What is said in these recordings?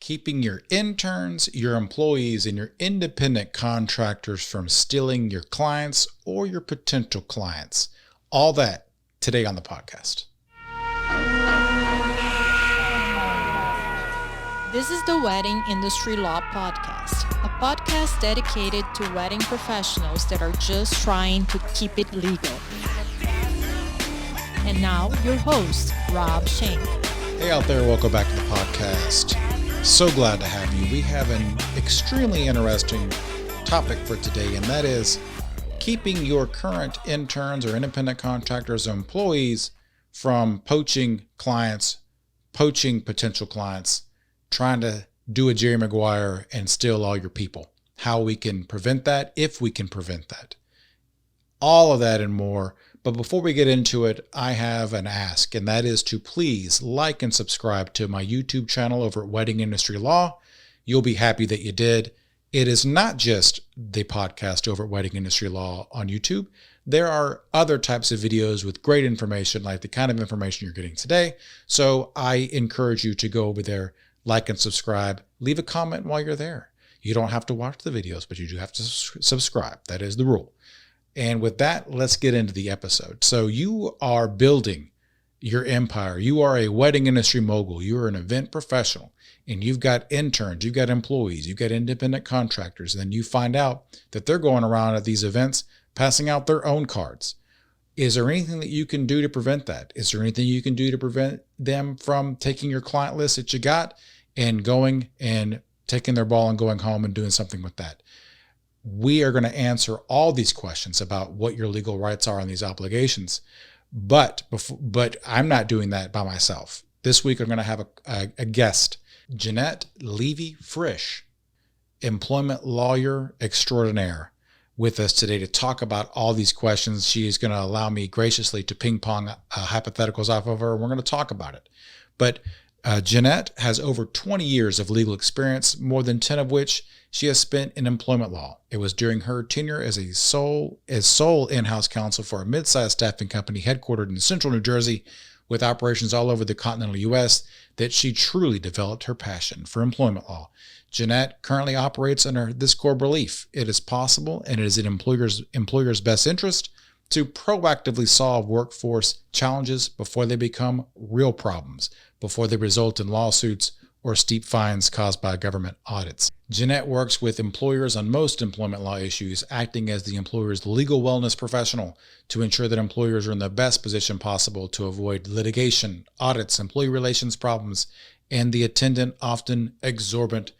keeping your interns, your employees, and your independent contractors from stealing your clients or your potential clients. All that today on the podcast. This is the Wedding Industry Law Podcast, a podcast dedicated to wedding professionals that are just trying to keep it legal. And now, your host, Rob Shank. Hey out there, welcome back to the podcast. So glad to have you. We have an extremely interesting topic for today, and that is keeping your current interns or independent contractors or employees from poaching clients, poaching potential clients, trying to do a Jerry McGuire and steal all your people. How we can prevent that, if we can prevent that. All of that and more. But before we get into it, I have an ask, and that is to please like and subscribe to my YouTube channel over at Wedding Industry Law. You'll be happy that you did. It is not just the podcast over at Wedding Industry Law on YouTube. There are other types of videos with great information, like the kind of information you're getting today. So I encourage you to go over there, like and subscribe. Leave a comment while you're there. You don't have to watch the videos, but you do have to subscribe. That is the rule. And with that, let's get into the episode. So you are building your empire. You are a wedding industry mogul. You are an event professional, and you've got interns, you've got employees, you've got independent contractors. And then you find out that they're going around at these events, passing out their own cards. Is there anything that you can do to prevent that? Is there anything you can do to prevent them from taking your client list that you got and going and taking their ball and going home and doing something with that? We are going to answer all these questions about what your legal rights are on these obligations. But I'm not doing that by myself. This week, I'm going to have a guest, Janette Levey Frisch, employment lawyer extraordinaire, with us today to talk about all these questions. She is going to allow me graciously to ping pong hypotheticals off of her, and we're going to talk about it. But Janette has over 20 years of legal experience, more than 10 of which she has spent in employment law. It was during her tenure as sole in-house counsel for a mid-sized staffing company headquartered in central New Jersey with operations all over the continental U.S. that she truly developed her passion for employment law. Janette currently operates under this core belief: it is possible and it is in employers' best interest to proactively solve workforce challenges before they become real problems, before they result in lawsuits or steep fines caused by government audits. Janette works with employers on most employment law issues, acting as the employer's legal wellness professional to ensure that employers are in the best position possible to avoid litigation, audits, employee relations problems, and the attendant, often exorbitant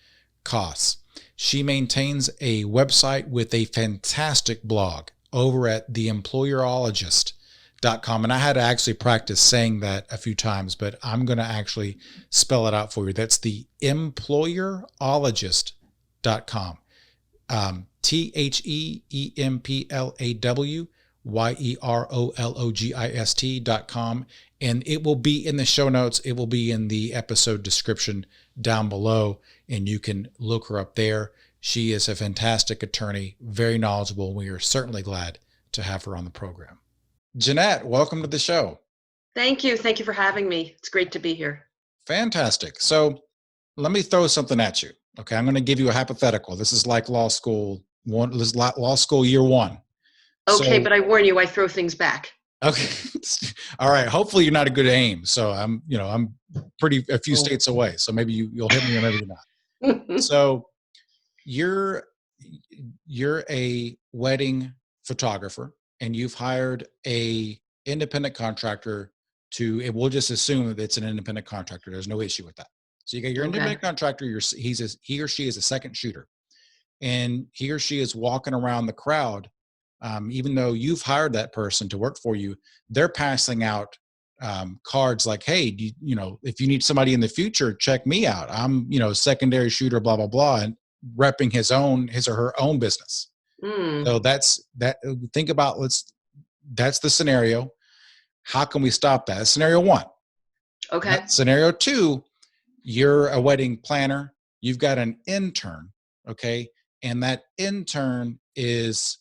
costs. She maintains a website with a fantastic blog over at theemployerologist.com. And I had to actually practice saying that a few times, but I'm going to actually spell it out for you. That's the employerologist.com. Theemployerologist.com. And it will be in the show notes. It will be in the episode description down below, and you can look her up there. She is a fantastic attorney, very knowledgeable. We are certainly glad to have her on the program. Janette, welcome to the show. Thank you. Thank you for having me. It's great to be here. Fantastic. So let me throw something at you. Okay, I'm going to give you a hypothetical. This is like law school year one. Okay, So, but I warn you, I throw things back. Okay. All right. Hopefully you're not a good aim. So I'm a few states away. So maybe you'll hit me or maybe you're not. So you're a wedding photographer, and you've hired a independent contractor we'll just assume that it's an independent contractor. There's no issue with that. So you got your independent contractor, he or she is a second shooter, and he or she is walking around the crowd. Even though you've hired that person to work for you, they're passing out cards like, hey, if you need somebody in the future, check me out. I'm, secondary shooter, blah, blah, blah, and repping his or her own business. So that's the scenario. How can we stop that? That's scenario one. Okay. Scenario two, you're a wedding planner. You've got an intern. Okay. And that intern is,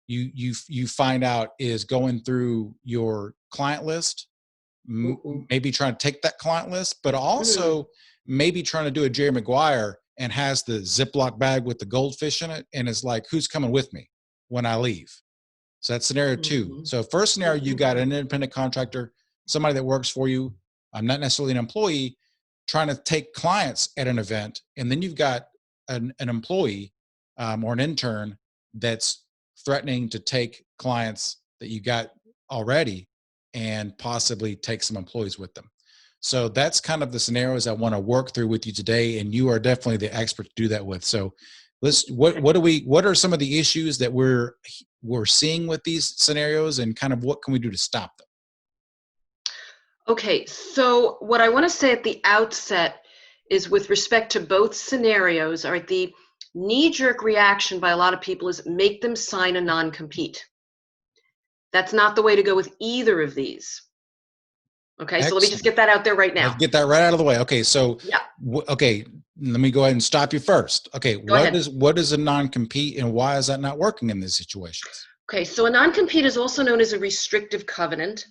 you find out, is going through your client list, maybe trying to take that client list, but also maybe trying to do a Jerry McGuire and has the Ziploc bag with the goldfish in it and is like, who's coming with me when I leave? So that's scenario two. So first scenario, you got an independent contractor, somebody that works for you. I'm not necessarily an employee trying to take clients at an event. And then you've got an employee or an intern that's threatening to take clients that you got already and possibly take some employees with them. So that's kind of the scenarios I want to work through with you today. And you are definitely the expert to do that with. So what are some of the issues that we're seeing with these scenarios, and kind of what can we do to stop them? Okay, so what I want to say at the outset is, with respect to both scenarios, all right, the knee-jerk reaction by a lot of people is make them sign a non-compete. That's not the way to go with either of these. Okay, so let me just get that out there right now. Let's get that right out of the way. Okay, so yeah. Okay, let me go ahead and stop you first. Okay, what is a non-compete, and why is that not working in these situations? Okay, so a non-compete is also known as a restrictive covenant.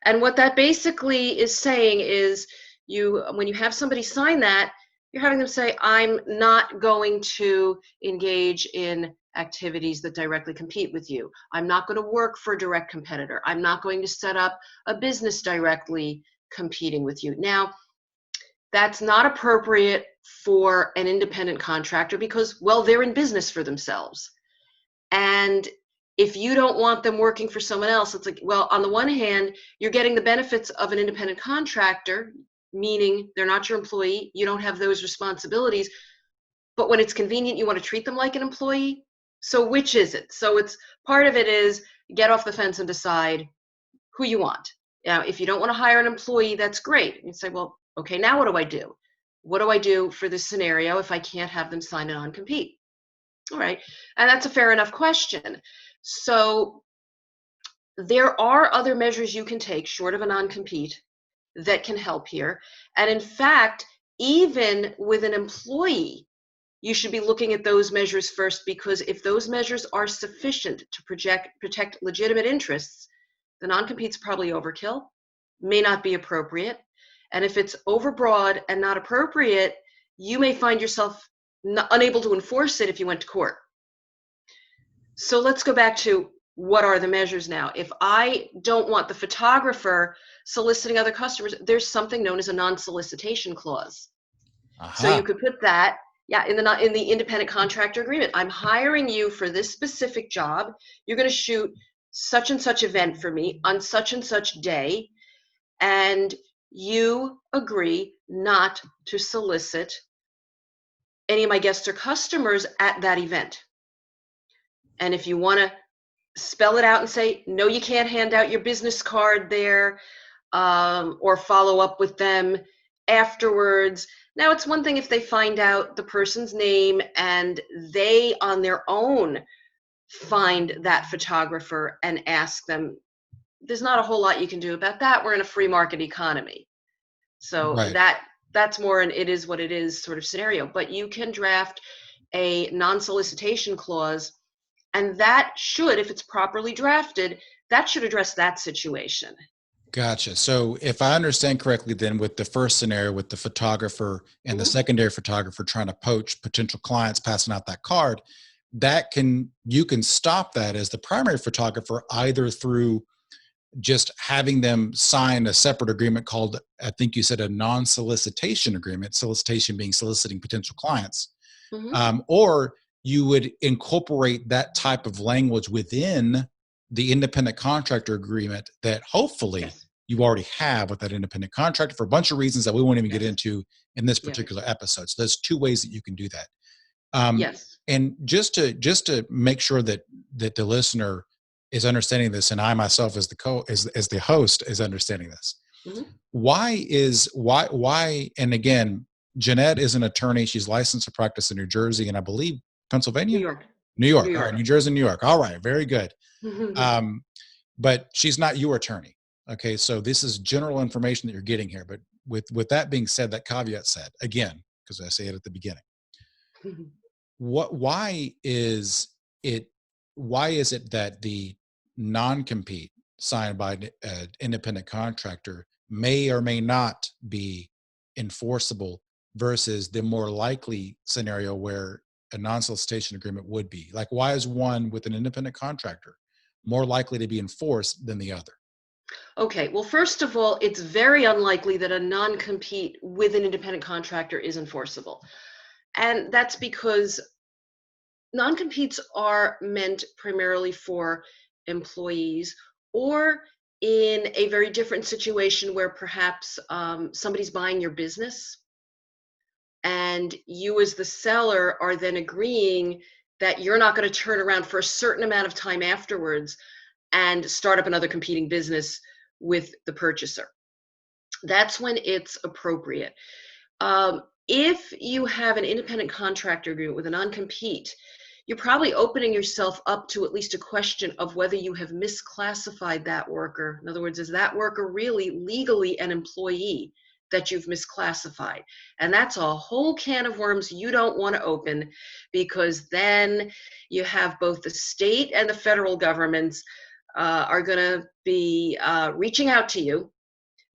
And what that basically is saying is, when you have somebody sign that, you're having them say, I'm not going to engage in activities that directly compete with you. I'm not going to work for a direct competitor. I'm not going to set up a business directly competing with you. Now, that's not appropriate for an independent contractor because, well, they're in business for themselves. And if you don't want them working for someone else, it's like, well, on the one hand, you're getting the benefits of an independent contractor, meaning they're not your employee, you don't have those responsibilities, but when it's convenient, you want to treat them like an employee. So which is it? So it's part of it is get off the fence and decide who you want. Now, if you don't want to hire an employee, that's great. You say, well, okay, now what do I do? What do I do for this scenario if I can't have them sign a non-compete? All right, and that's a fair enough question. So there are other measures you can take short of a non-compete that can help here. And in fact, even with an employee, you should be looking at those measures first, because if those measures are sufficient to protect legitimate interests, the non-compete's probably overkill, may not be appropriate. And if it's overbroad and not appropriate, you may find yourself unable to enforce it if you went to court. So let's go back to what are the measures now. If I don't want the photographer soliciting other customers, there's something known as a non-solicitation clause. So you could put that, in the independent contractor agreement. I'm hiring you for this specific job. You're going to shoot such and such event for me on such and such day, and you agree not to solicit any of my guests or customers at that event. And if you want to spell it out and say, no, you can't hand out your business card there, or follow up with them afterwards. Now, it's one thing if they find out the person's name and they on their own find that photographer and ask them. There's not a whole lot you can do about that. We're in a free market economy. So that's more an it is what it is sort of scenario. But you can draft a non-solicitation clause, and that should, if it's properly drafted, that should address that situation. Gotcha. So if I understand correctly, then with the first scenario with the photographer and the secondary photographer trying to poach potential clients, passing out that card, you can stop that as the primary photographer, either through just having them sign a separate agreement called, I think you said, a non-solicitation agreement, solicitation being soliciting potential clients, or you would incorporate that type of language within the independent contractor agreement that hopefully you already have with that independent contractor, for a bunch of reasons that we won't even get into in this particular episode. So there's two ways that you can do that. And just to make sure that the listener is understanding this, and I myself as the host is understanding this. Why, and again, Janette is an attorney. She's licensed to practice in New Jersey, and I believe Pennsylvania? New York. All right. New Jersey, New York. All right. Very good. But she's not your attorney. Okay. So this is general information that you're getting here. But with that being said, that caveat said, again, because I say it at the beginning, why is it that the non-compete signed by an independent contractor may or may not be enforceable versus the more likely scenario where a non-solicitation agreement would be? Like, why is one with an independent contractor more likely to be enforced than the other? Okay, well, first of all, it's very unlikely that a non-compete with an independent contractor is enforceable. And that's because non-competes are meant primarily for employees, or in a very different situation where perhaps somebody's buying your business and you as the seller are then agreeing that you're not going to turn around for a certain amount of time afterwards and start up another competing business with the purchaser. That's when it's appropriate. If you have an independent contractor agreement with a non-compete, you're probably opening yourself up to at least a question of whether you have misclassified that worker. In other words, is that worker really legally an employee that you've misclassified? And that's a whole can of worms you don't want to open, because then you have both the state and the federal governments are going to be reaching out to you.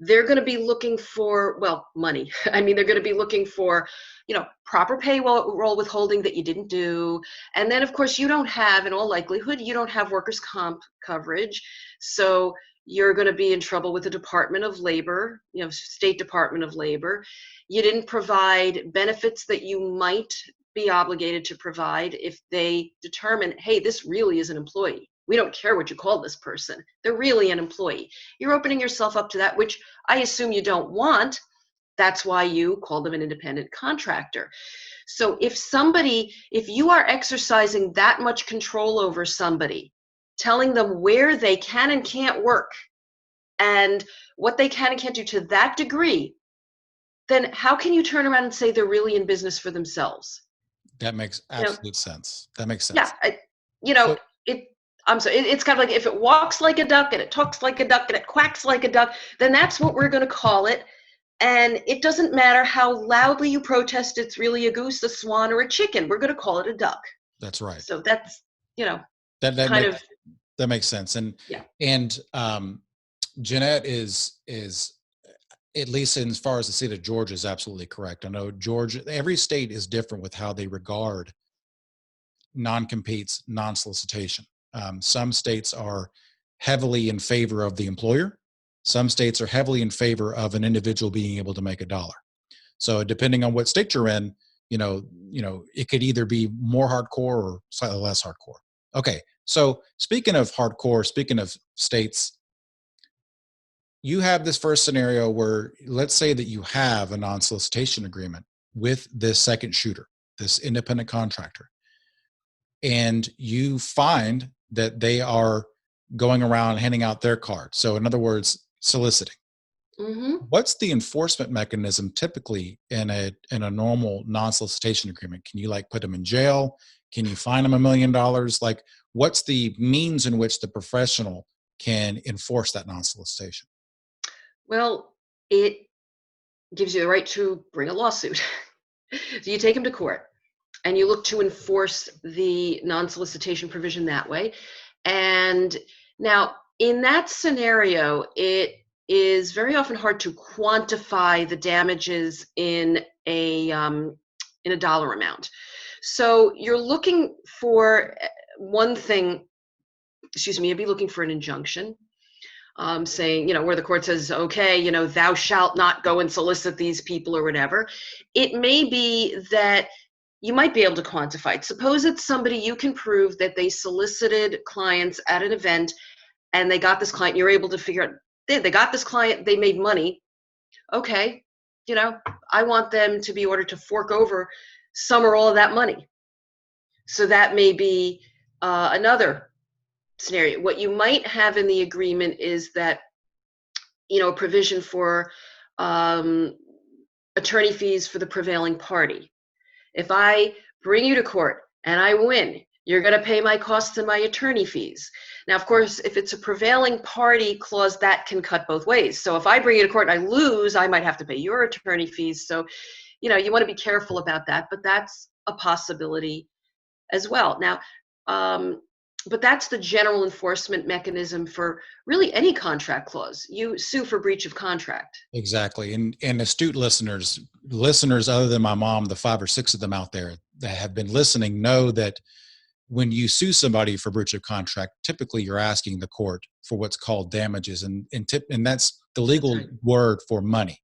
They're going to be looking for, well, money. I mean, they're going to be looking for, proper payroll withholding that you didn't do. And then, of course, you don't have, in all likelihood, you don't have workers' comp coverage. So you're going to be in trouble with the Department of Labor, State Department of Labor. You didn't provide benefits that you might be obligated to provide if they determine, hey, this really is an employee. We don't care what you call this person. They're really an employee. You're opening yourself up to that, which I assume you don't want. That's why you call them an independent contractor. So if you are exercising that much control over somebody, telling them where they can and can't work and what they can and can't do to that degree, then how can you turn around and say they're really in business for themselves? That makes absolute sense. That makes sense. Yeah, So, I'm sorry, it's kind of like if it walks like a duck and it talks like a duck and it quacks like a duck, then that's what we're going to call it. And it doesn't matter how loudly you protest it's really a goose, a swan, or a chicken. We're going to call it a duck. that's right. So that's, That makes sense. And yeah. and Janette is at least as far as the state of Georgia is absolutely correct. I know Georgia, every state is different with how they regard non-competes, non-solicitation. Some states are heavily in favor of the employer. Some states are heavily in favor of an individual being able to make a dollar. So depending on what state you're in, it could either be more hardcore or slightly less hardcore. Okay. So speaking of hardcore, speaking of states, you have this first scenario where let's say that you have a non-solicitation agreement with this second shooter, this independent contractor, and you find that they are going around handing out their card. So in other words, soliciting. Mm-hmm. What's the enforcement mechanism typically in a normal non-solicitation agreement? Can you put them in jail? Can you fine them $1 million? Like, what's the means in which the professional can enforce that non-solicitation? Well, it gives you the right to bring a lawsuit. So you take them to court and you look to enforce the non-solicitation provision that way. And now in that scenario, it is very often hard to quantify the damages in a dollar amount. So you're looking for one thing, you'd be looking for an injunction, saying, where the court says, okay, thou shalt not go and solicit these people or whatever. It may be that you might be able to quantify it. Suppose it's somebody you can prove that they solicited clients at an event and they got this client. You're able to figure out, they got this client, they made money. Okay, I want them to be ordered to fork over some or all of that money. So that may be another scenario. What you might have in the agreement is that, a provision for attorney fees for the prevailing party. If I bring you to court and I win, you're going to pay my costs and my attorney fees. Now, of course, if it's a prevailing party clause, that can cut both ways. So if I bring you to court and I lose, I might have to pay your attorney fees. So, you want to be careful about that, but that's a possibility as well. Now, But that's the general enforcement mechanism for really any contract clause. You sue for breach of contract. Exactly. And astute listeners other than my mom, the 5 or 6 of them out there that have been listening, know that when you sue somebody for breach of contract, typically you're asking the court for what's called damages, and that's the legal word for money.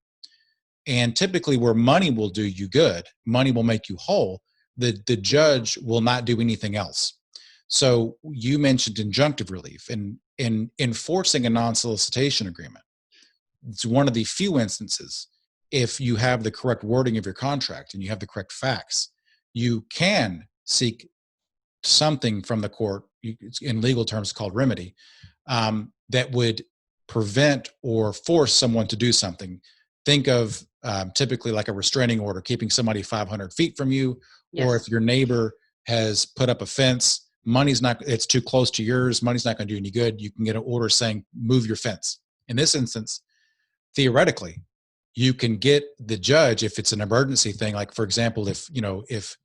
And typically where money will do you good, money will make you whole, the judge will not do anything else. So you mentioned injunctive relief, and in enforcing a non-solicitation agreement, it's one of the few instances, if you have the correct wording of your contract and you have the correct facts, you can seek something from the court, it's in legal terms called remedy, that would prevent or force someone to do something. Think of typically like a restraining order, keeping somebody 500 feet from you, Yes. or if your neighbor has put up a fence, it's too close to yours, money's not going to do any good, you can get an order saying, move your fence. In this instance, theoretically, you can get the judge, if it's an emergency thing, like for example, if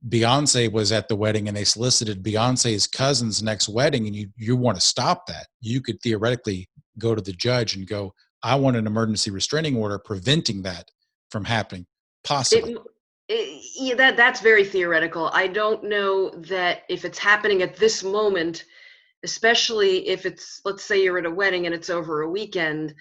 Beyonce was at the wedding and they solicited Beyonce's cousin's next wedding, and you want to stop that, you could theoretically go to the judge and go, I want an emergency restraining order preventing that from happening, possibly. Yeah, that's very theoretical. I don't know that if it's happening at this moment, especially if it's, let's say you're at a wedding and it's over a weekend,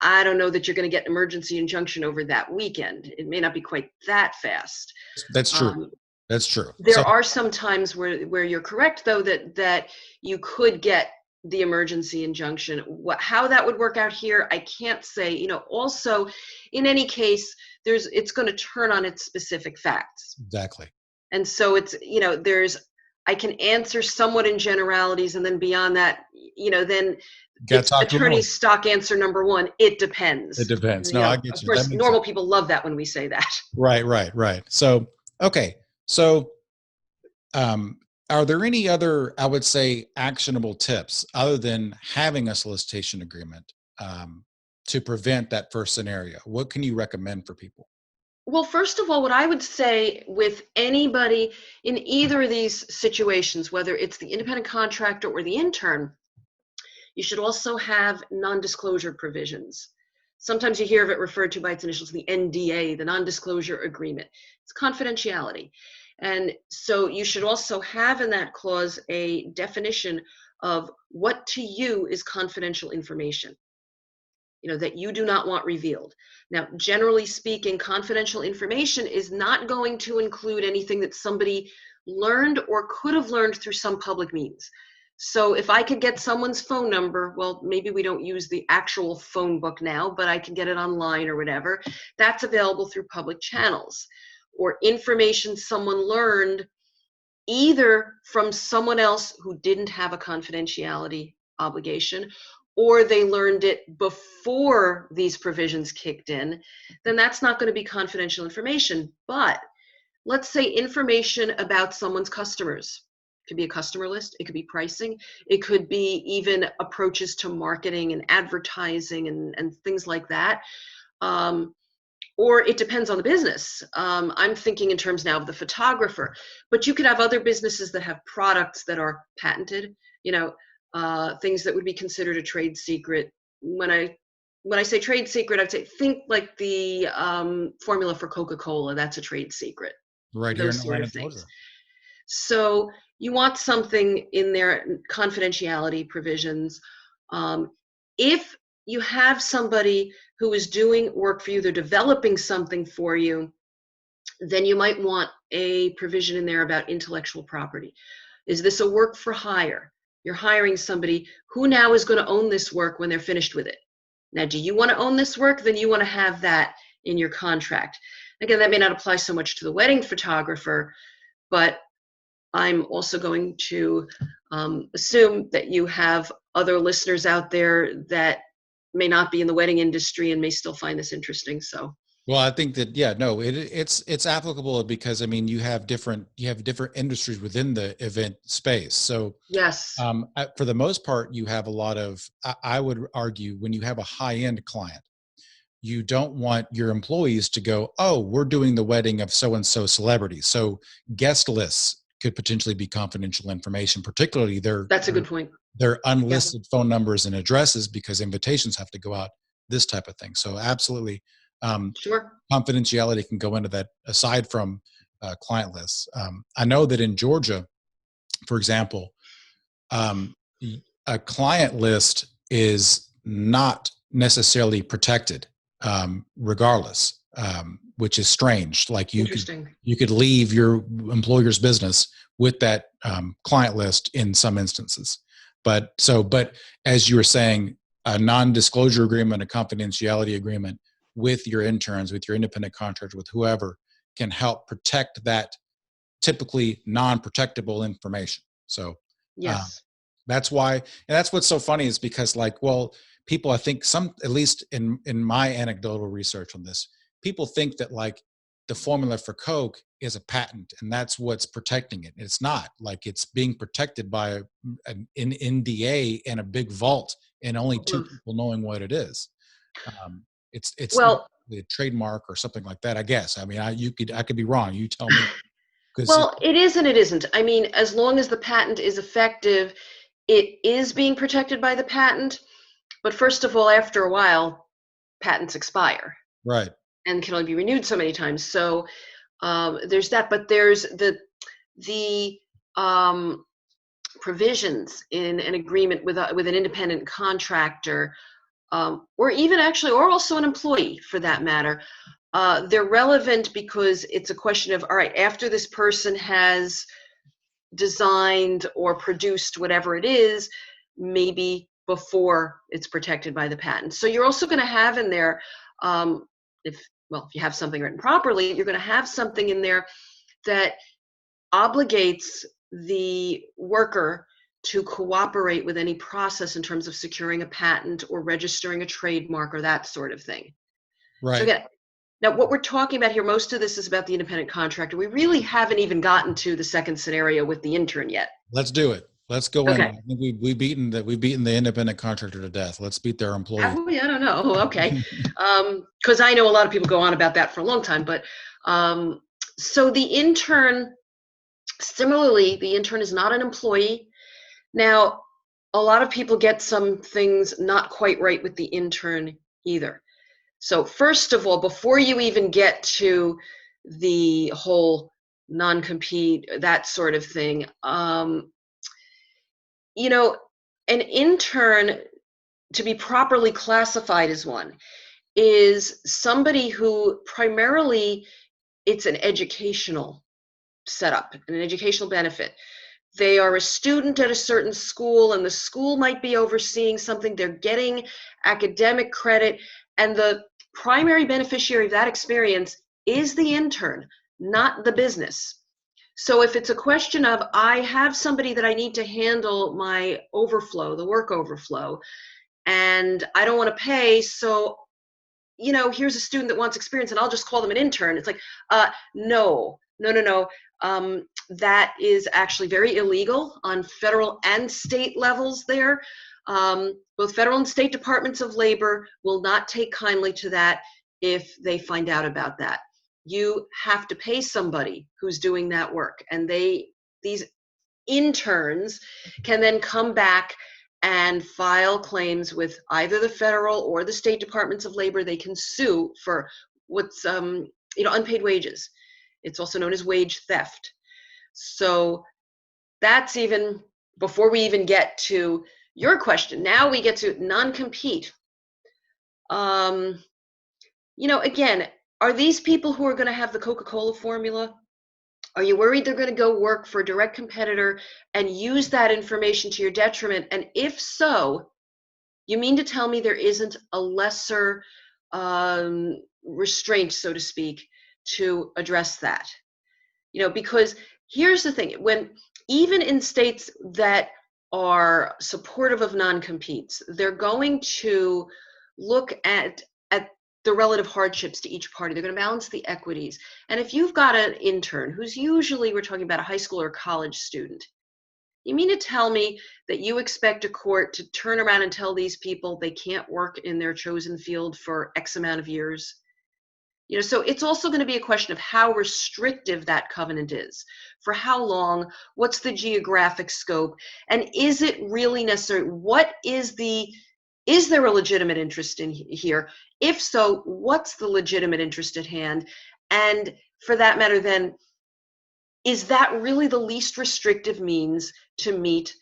I don't know that you're going to get an emergency injunction over that weekend. It may not be quite that fast. That's true. That's true. There are some times where you're correct, though, that you could get the emergency injunction. How that would work out here, I can't say. Also, in any case, it's going to turn on its specific facts. Exactly. And so it's, I can answer somewhat in generalities, and then beyond that, then it's attorney stock answer number one. It depends. It depends. No, I get you. Of course, normal people love that when we say that. Right. So, okay. So, are there any other, I would say, actionable tips other than having a solicitation agreement to prevent that first scenario? What can you recommend for people? Well, first of all, what I would say with anybody in either of these situations, whether it's the independent contractor or the intern, you should also have non-disclosure provisions. Sometimes you hear of it referred to by its initials, the NDA, the non-disclosure agreement. It's confidentiality. And so you should also have in that clause a definition of what to you is confidential information, that you do not want revealed. Now, generally speaking, confidential information is not going to include anything that somebody learned or could have learned through some public means. So if I could get someone's phone number, well, maybe we don't use the actual phone book now, but I can get it online or whatever. That's available through public channels. Or information someone learned either from someone else who didn't have a confidentiality obligation, or they learned it before these provisions kicked in, then that's not going to be confidential information. But let's say information about someone's customers. It could be a customer list, it could be pricing, it could be even approaches to marketing and advertising and things like that. Or it depends on the business. I'm thinking in terms now of the photographer, but you could have other businesses that have products that are patented, things that would be considered a trade secret. When I say trade secret, I'd say think like the formula for Coca-Cola, that's a trade secret. Right here in Atlanta, Georgia. So you want something in their confidentiality provisions. If you have somebody who is doing work for you, they're developing something for you, then you might want a provision in there about intellectual property. Is this a work for hire? You're hiring somebody who now is going to own this work when they're finished with it. Now, do you want to own this work? Then you want to have that in your contract. Again, that may not apply so much to the wedding photographer, but I'm also going to assume that you have other listeners out there that may not be in the wedding industry and may still find this interesting. So, well, I think that, it's applicable because, you have different industries within the event space. So yes, for the most part, you have a lot of, I would argue, when you have a high-end client, you don't want your employees to go, oh, we're doing the wedding of so-and-so celebrity, so guest lists could potentially be confidential information, particularly That's a good point. their Yeah. unlisted phone numbers and addresses, because invitations have to go out, this type of thing. So absolutely, Sure. confidentiality can go into that aside from client lists. I know that in Georgia, for example, a client list is not necessarily protected, regardless, which is strange. Like Interesting. you could leave your employer's business with that client list in some instances. But as you were saying, a non-disclosure agreement, a confidentiality agreement with your interns, with your independent contractor, with whoever, can help protect that typically non-protectable information. So Yes. that's why, and that's what's so funny, is because, like, well, people, I think at least in my anecdotal research on this, people think that like the formula for Coke is a patent and that's what's protecting it. It's not. Like, it's being protected by an NDA and a big vault and only two people knowing what it is. It's not Well, a trademark or something like that, I guess. I mean, I could be wrong. You tell me. well, it is and it isn't. I mean, as long as the patent is effective, it is being protected by the patent. But first of all, after a while, patents expire right. and can only be renewed so many times. So there's that. But there's the provisions in an agreement with an independent contractor, or even actually, or also an employee for that matter. They're relevant because it's a question of, all right, after this person has designed or produced whatever it is, maybe before it's protected by the patent. So you're also going to have in there, if you have something written properly, you're going to have something in there that obligates the worker to cooperate with any process in terms of securing a patent or registering a trademark or that sort of thing. Right. So again, now what we're talking about here, most of this is about the independent contractor. We really haven't even gotten to the second scenario with the intern yet. Let's do it. Let's go Okay. in. I think we've beaten the independent contractor to death. Let's beat their employee. Have we? I don't know. Okay. Because I know a lot of people go on about that for a long time. But so the intern, similarly, the intern is not an employee. Now, a lot of people get some things not quite right with the intern either. So first of all, before you even get to the whole non-compete, that sort of thing, an intern, to be properly classified as one, is somebody who primarily, it's an educational setup, an educational benefit. They are a student at a certain school, and the school might be overseeing something. They're getting academic credit, and the primary beneficiary of that experience is the intern, not the business. So if it's a question of, I have somebody that I need to handle my overflow, the work overflow, and I don't want to pay, so here's a student that wants experience and I'll just call them an intern. It's like, no. That is actually very illegal on federal and state levels there. Both federal and state departments of labor will not take kindly to that if they find out about that. You have to pay somebody who's doing that work. And these interns can then come back and file claims with either the federal or the state departments of labor. They can sue for what's unpaid wages. It's also known as wage theft. So that's even before we even get to your question. Now we get to non-compete. Again, are these people who are going to have the Coca-Cola formula? Are you worried they're going to go work for a direct competitor and use that information to your detriment? And if so, you mean to tell me there isn't a lesser restraint, so to speak, to address that? Because here's the thing, when even in states that are supportive of non-competes, they're going to look at the relative hardships to each party. They're going to balance the equities. And if you've got an intern who's usually, we're talking about a high school or college student, you mean to tell me that you expect a court to turn around and tell these people they can't work in their chosen field for X amount of years? So it's also going to be a question of how restrictive that covenant is, for how long, what's the geographic scope, and is it really necessary? Is there a legitimate interest in here? If so, what's the legitimate interest at hand? And for that matter, then, is that really the least restrictive means to meet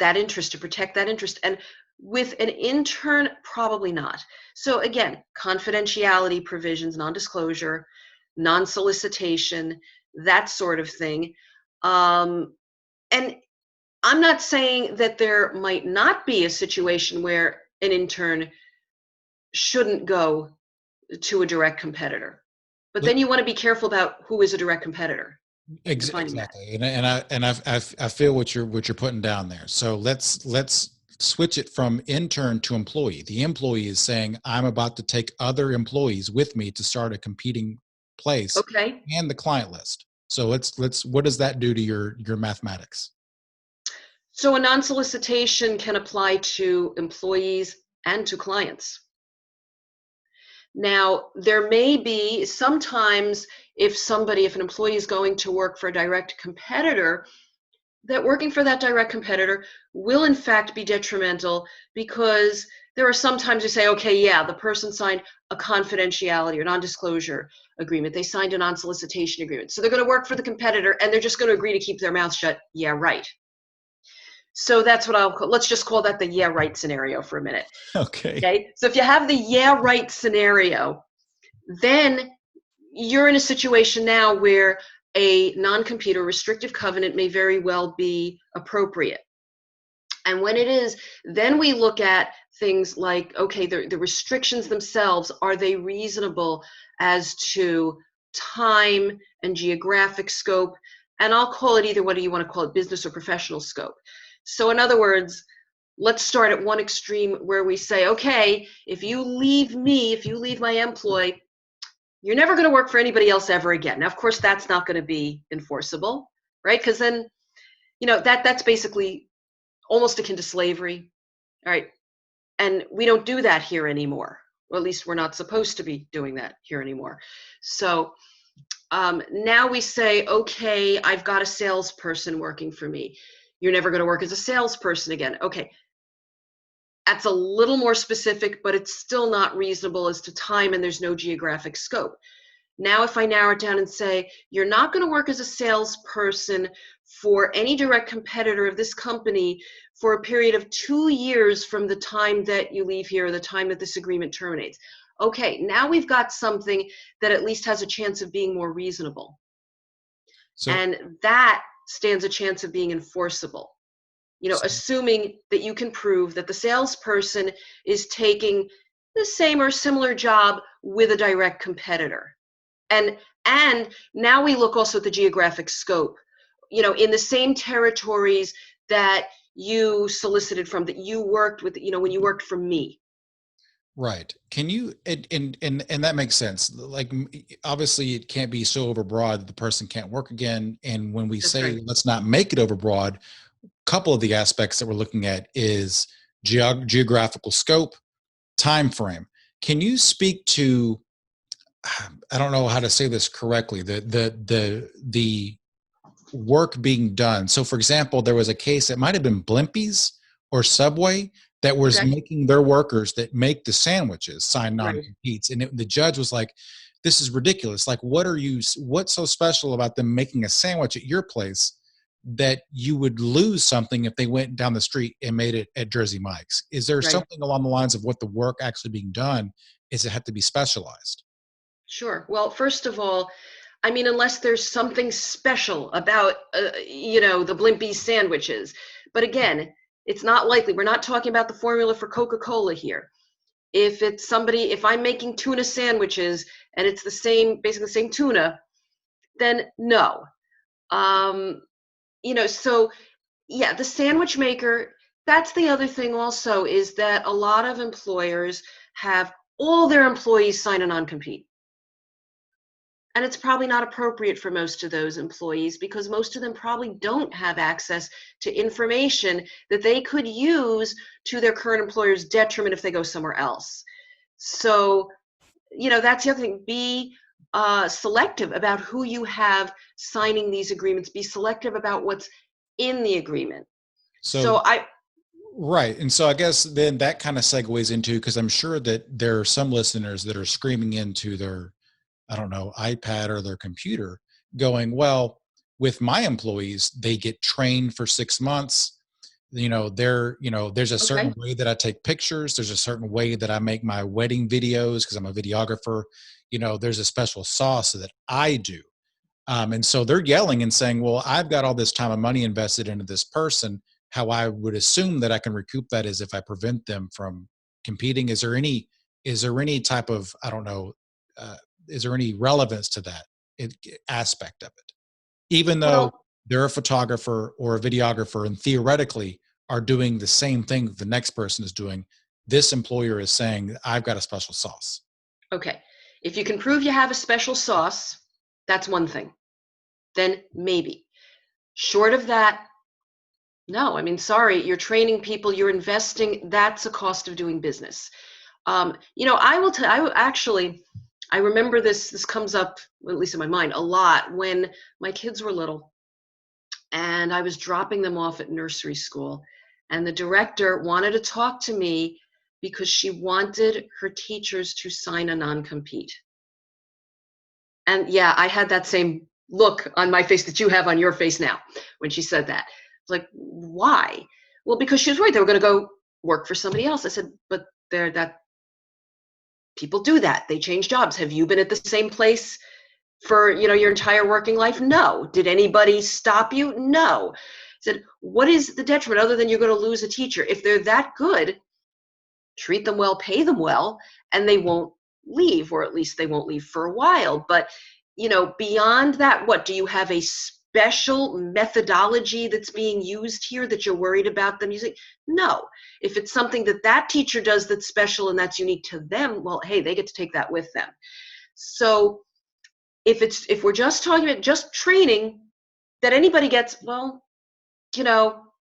that interest, to protect that interest? And with an intern, probably not. So again, confidentiality provisions, non-disclosure, non-solicitation, that sort of thing. And I'm not saying that there might not be a situation where an intern shouldn't go to a direct competitor, but then you want to be careful about who is a direct competitor. Exactly, and I feel what you're putting down there. So let's switch it from intern to employee. The employee is saying, I'm about to take other employees with me to start a competing place, okay, and the client list. So let's what does that do to your mathematics? So a non-solicitation can apply to employees and to clients. Now, there may be sometimes if an employee is going to work for a direct competitor, that working for that direct competitor will in fact be detrimental, because there are sometimes you say, okay, yeah, the person signed a confidentiality or non-disclosure agreement. They signed a non-solicitation agreement. So they're going to work for the competitor and they're just going to agree to keep their mouth shut. Yeah, right. So that's what let's just call that the yeah, right scenario for a minute. Okay. So if you have the yeah, right scenario, then you're in a situation now where a non-compete or restrictive covenant may very well be appropriate. And when it is, then we look at things like, okay, the restrictions themselves, are they reasonable as to time and geographic scope? And I'll call it either, whether you want to call it business or professional scope. So in other words, let's start at one extreme where we say, okay, if you leave my employ, you're never going to work for anybody else ever again. Now, of course, that's not going to be enforceable, right? Because then, that's basically almost akin to slavery, all right? And we don't do that here anymore. Or at least we're not supposed to be doing that here anymore. So now we say, okay, I've got a salesperson working for me. You're never going to work as a salesperson again. Okay, that's a little more specific, but it's still not reasonable as to time, and there's no geographic scope. Now, if I narrow it down and say, you're not going to work as a salesperson for any direct competitor of this company for a period of 2 years from the time that you leave here or the time that this agreement terminates. Okay, now we've got something that at least has a chance of being more reasonable. And that stands a chance of being enforceable. Assuming that you can prove that the salesperson is taking the same or similar job with a direct competitor. And now we look also at the geographic scope, in the same territories that you solicited from, that you worked with, when you worked for me. Right. Can you, and that makes sense. Like, obviously it can't be so overbroad that the person can't work again. And when we say, right, let's not make it overbroad, a couple of the aspects that we're looking at is geographical scope, time frame. Can you speak to, I don't know how to say this correctly, the work being done? So for example, there was a case that might've been Blimpies or Subway that was making their workers that make the sandwiches sign non-competes. And the judge was like, this is ridiculous. Like, what's so special about them making a sandwich at your place that you would lose something if they went down the street and made it at Jersey Mike's? Is there something along the lines of what the work actually being done? Is it have to be specialized? Sure. Well, first of all, I mean, unless there's something special about, the Blimpie sandwiches. But again, it's not likely. We're not talking about the formula for Coca-Cola here. If I'm making tuna sandwiches and it's basically the same tuna, then no. So yeah, the sandwich maker, that's the other thing also, is that a lot of employers have all their employees sign a non-compete. And it's probably not appropriate for most of those employees, because most of them probably don't have access to information that they could use to their current employer's detriment if they go somewhere else. So that's the other thing. Be selective about who you have signing these agreements. Be selective about what's in the agreement. So right. And so I guess then that kind of segues into, because I'm sure that there are some listeners that are screaming into their, I don't know, iPad or their computer going, well, with my employees, they get trained for 6 months. There's a certain okay. way that I take pictures. There's a certain way that I make my wedding videos because I'm a videographer. There's a special sauce that I do. And so they're yelling and saying, well, I've got all this time and money invested into this person. How I would assume that I can recoup that is if I prevent them from competing. Is there any type of, I don't know, uh, is there any relevance to that aspect of it? Even though Well, they're a photographer or a videographer and theoretically are doing the same thing that the next person is doing, this employer is saying, I've got a special sauce. okay. If you can prove you have a special sauce, that's one thing. Then maybe. Short of that, no. I mean, sorry, you're training people, you're investing. That's a cost of doing business. I will tell. I remember this. This comes up, at least in my mind, a lot when my kids were little, and I was dropping them off at nursery school, and the director wanted to talk to me because she wanted her teachers to sign a non-compete. And yeah, I had that same look on my face that you have on your face now when she said that. It's like, why? Well, because she was worried they were going to go work for somebody else. I said, but that people do that. They change jobs. Have you been at the same place for your entire working life? No. Did anybody stop you? No. I said, what is the detriment other than you're going to lose a teacher? If they're that good, treat them well, pay them well, and they won't leave, or at least they won't leave for a while. But beyond that, what do you have a special methodology that's being used here that you're worried about them using? No. If it's something that teacher does that's special and that's unique to them, well, hey, they get to take that with them. So if we're just talking about just training that anybody gets, well,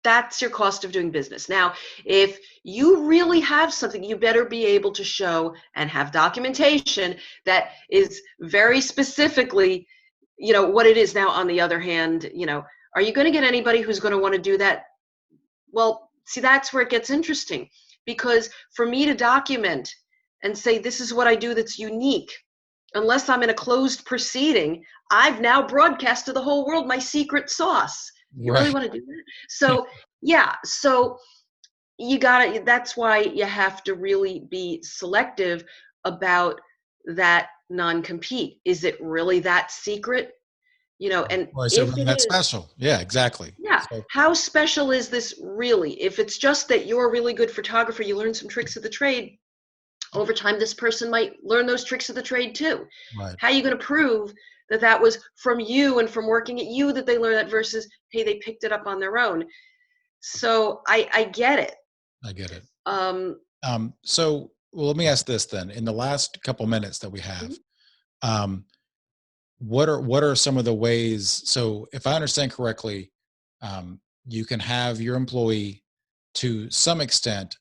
that's your cost of doing business. Now, if you really have something, you better be able to show and have documentation that is very specifically, what it is. Now, on the other hand, are you going to get anybody who's going to want to do that? Well, see, that's where it gets interesting, because for me to document and say, this is what I do that's unique, unless I'm in a closed proceeding, I've now broadcast to the whole world my secret sauce. You really Right. want to do that? So, yeah. So that's why you have to really be selective about that non-compete. Is it really that secret? And Or is it if really it that is, special? Yeah, exactly. yeah, So, how special is this really? If it's just that you're a really good photographer, you learn some tricks of the trade, over time, this person might learn those tricks of the trade too. right. How are you going to prove that was from you and from working at you that they learned that versus, hey, they picked it up on their own? So I get it. I get it. Um, So let me ask this then. In the last couple minutes that we have, mhm. um, what are some of the ways? So if I understand correctly, you can have your employee to some extent,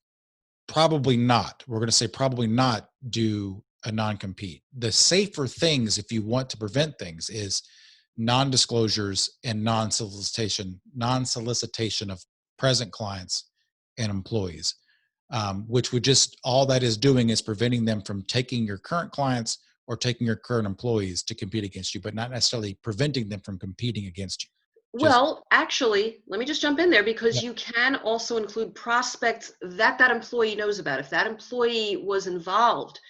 probably not. We're going to say probably not do a non-compete. The safer things, if you want to prevent things, is non-disclosures and non-solicitation of present clients and employees, which would just, all that is doing is preventing them from taking your current clients or taking your current employees to compete against you, but not necessarily preventing them from competing against you. Just Well, actually, let me just jump in there, yeah, because you can also include prospects that employee knows about. If that employee was involved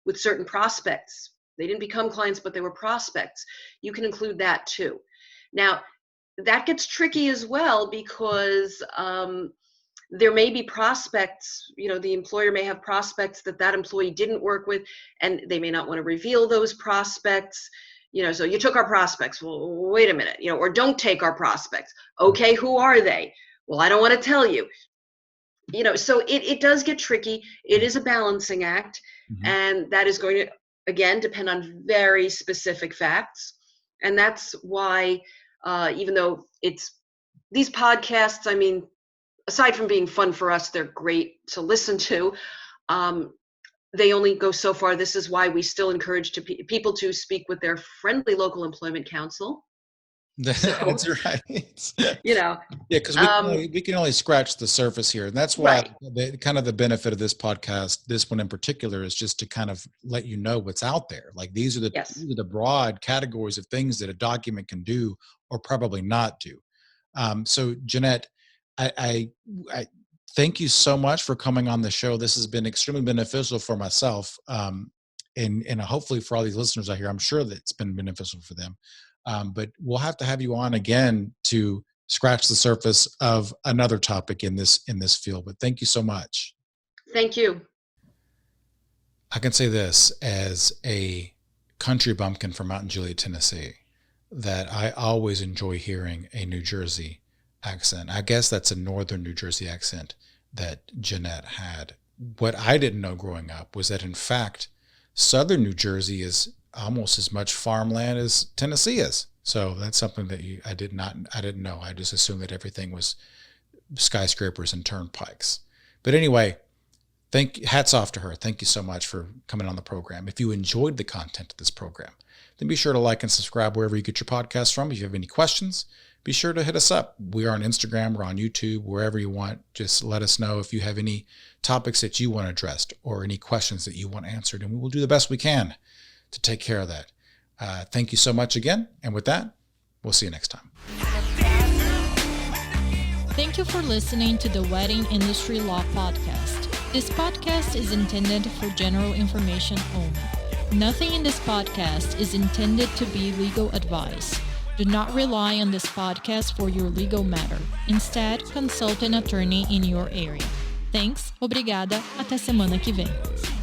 with certain prospects, they didn't become clients, but they were prospects, you can include that too. Now, that gets tricky as well, because there may be prospects, the employer may have prospects that employee didn't work with, and they may not want to reveal those prospects. So you took our prospects. Well, wait a minute, or don't take our prospects. Okay, who are they? Well, I don't want to tell you. So it does get tricky. It is a balancing act, mhm. and that is going to, again, depend on very specific facts. And that's why, even though it's these podcasts, I mean, aside from being fun for us, they're great to listen to. Um, they only go so far. This is why we still encourage people to speak with their friendly local employment counsel. That's right. Yeah, because we can only scratch the surface here, and that's why the benefit of this podcast, this one in particular, is just to kind of let you know what's out there. Like these are the broad categories of things that a document can do or probably not do. So Janette, I thank you so much for coming on the show. This has been extremely beneficial for myself, and hopefully for all these listeners out here. I'm sure that it's been beneficial for them. But we'll have to have you on again to scratch the surface of another topic in this field. But thank you so much. Thank you. I can say this as a country bumpkin from Mountain Juliet, Tennessee, that I always enjoy hearing a New Jersey accent. I guess that's a northern New Jersey accent that Janette had. What I didn't know growing up was that, in fact, southern New Jersey is almost as much farmland as Tennessee is. So that's something that I didn't know. I just assumed that everything was skyscrapers and turnpikes. But anyway, hats off to her. Thank you so much for coming on the program. If you enjoyed the content of this program, then be sure to like and subscribe wherever you get your podcasts from. If you have any questions, be sure to hit us up. We are on Instagram, we're on YouTube, wherever you want. Just let us know if you have any topics that you want addressed or any questions that you want answered, and we will do the best we can to take care of that. Thank you so much again. And with that, we'll see you next time. Thank you for listening to the Wedding Industry Law Podcast. This podcast is intended for general information only. Nothing in this podcast is intended to be legal advice. Do not rely on this podcast for your legal matter. Instead, consult an attorney in your area. Thanks, obrigada, até semana que vem.